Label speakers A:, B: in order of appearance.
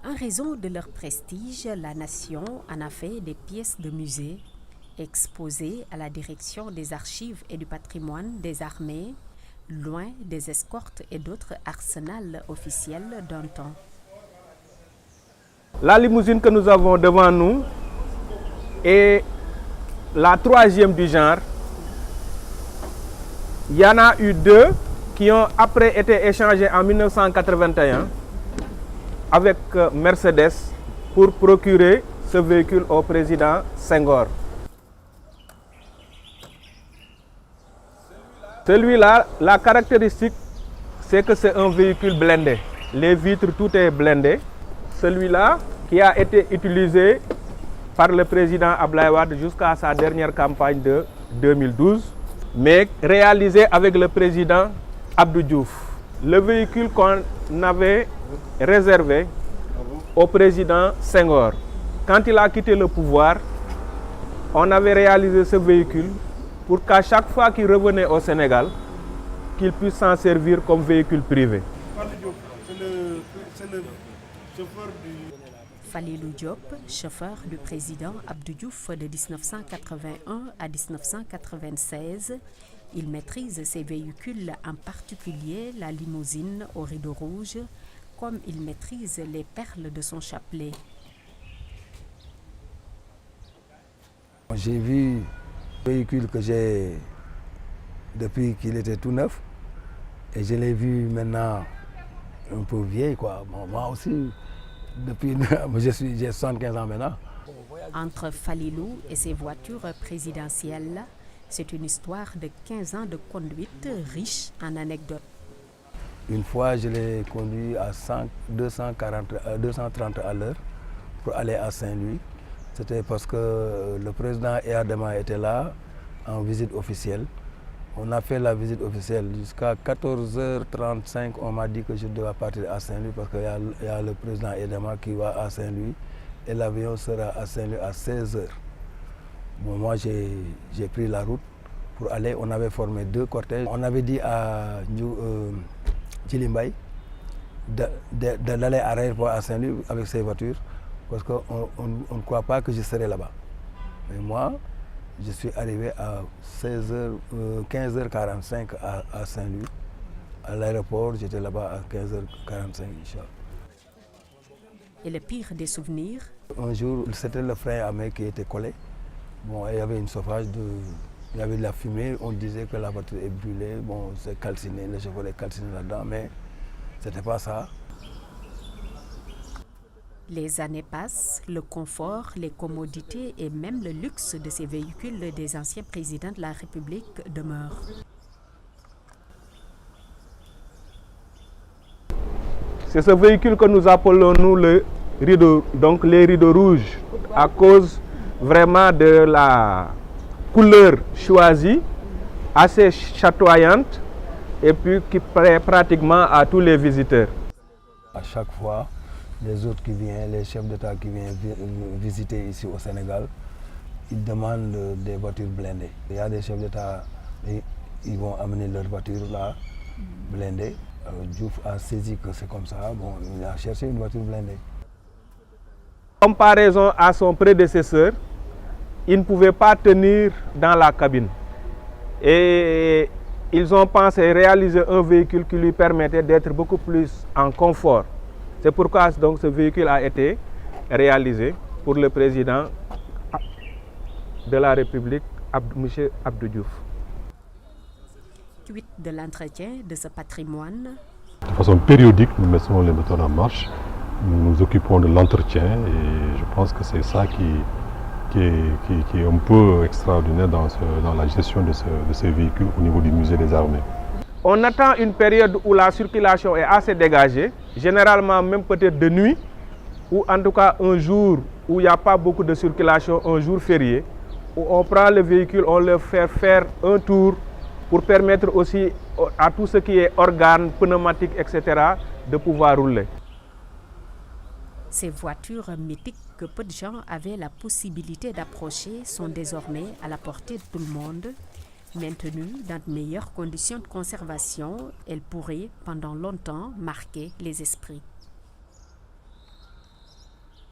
A: En raison de leur prestige, la nation en a fait des pièces de musée exposées à la direction des archives et du patrimoine des armées, loin des escortes et d'autres arsenals officiels d'un temps.
B: La limousine que nous avons devant nous est la troisième du genre. Il y en a eu deux qui ont après été échangés en 1981 avec Mercedes pour procurer ce véhicule au président Senghor. Celui-là, la caractéristique, c'est que c'est un véhicule blindé. Les vitres, tout est blindé. Celui-là, qui a été utilisé par le président Abdoulaye Wade jusqu'à sa dernière campagne de 2012, mais réalisé avec le président Abdou Diouf. Le véhicule qu'on avait réservé au président Senghor. Quand il a quitté le pouvoir, on avait réalisé ce véhicule pour qu'à chaque fois qu'il revenait au Sénégal, qu'il puisse s'en servir comme véhicule privé.
A: Falilou Diop, chauffeur du président Abdou Diouf de 1981 à 1996, il maîtrise ses véhicules, en particulier la limousine au rideau rouge, comme il maîtrise les perles de son chapelet.
C: J'ai vu le véhicule que j'ai depuis qu'il était tout neuf et je l'ai vu maintenant un peu vieil, quoi. Bon, moi aussi, depuis j'ai 75 ans maintenant.
A: Entre Falilou et ses voitures présidentielles, c'est une histoire de 15 ans de conduite riche en anecdotes.
C: Une fois, je l'ai conduit à 230 à l'heure pour aller à Saint-Louis. C'était parce que le président Eyadema était là en visite officielle. On a fait la visite officielle jusqu'à 14h35. On m'a dit que je devais partir à Saint-Louis parce qu'il y a le président Eyadema qui va à Saint-Louis et l'avion sera à Saint-Louis à 16h. Bon, moi, j'ai pris la route pour aller. On avait formé deux cortèges. On avait dit à Djilimbay d'aller à l'aéroport à Saint-Louis avec ses voitures parce qu'on ne croit pas que je serai là-bas. Mais moi, je suis arrivé à 15h45 à Saint-Louis. À l'aéroport, j'étais là-bas à 15h45, Inch'Allah.
A: Et le pire des souvenirs?
C: Un jour, c'était le frein à main qui était collé. Bon, il y avait une chauffage il y avait de la fumée, on disait que la voiture est brûlée, bon, c'est calciné, le chauffeur est calciné là-dedans, mais c'était pas ça.
A: Les années passent, le confort, les commodités et même le luxe de ces véhicules des anciens présidents de la République demeurent.
B: C'est ce véhicule que nous appelons nous le rideau, donc les rideaux rouges, à cause vraiment de la couleur choisie, assez chatoyante et puis qui plaît pratiquement à tous les visiteurs.
C: À chaque fois, les autres qui viennent, les chefs d'État qui viennent visiter ici au Sénégal, ils demandent des voitures blindées. Il y a des chefs d'État, ils vont amener leurs voitures là, blindées. Diouf a saisi que c'est comme ça, bon, il a cherché une voiture blindée.
B: En comparaison à son prédécesseur, il ne pouvait pas tenir dans la cabine. Et ils ont pensé réaliser un véhicule qui lui permettait d'être beaucoup plus en confort. C'est pourquoi donc, ce véhicule a été réalisé pour le président de la République, M. Abdou Diouf.
A: Suite de l'entretien de ce patrimoine.
D: De façon périodique, nous mettons les moteurs en marche, nous nous occupons de l'entretien et je pense que c'est ça qui est un peu extraordinaire dans la gestion de ces véhicules au niveau du musée des armées.
B: On attend une période où la circulation est assez dégagée, généralement même peut-être de nuit, ou en tout cas un jour où il n'y a pas beaucoup de circulation, un jour férié, où on prend le véhicule, on le fait faire un tour pour permettre aussi à tout ce qui est organes, pneumatiques, etc., de pouvoir rouler.
A: Ces voitures mythiques que peu de gens avaient la possibilité d'approcher sont désormais à la portée de tout le monde. Maintenues dans de meilleures conditions de conservation, elles pourraient pendant longtemps marquer les esprits.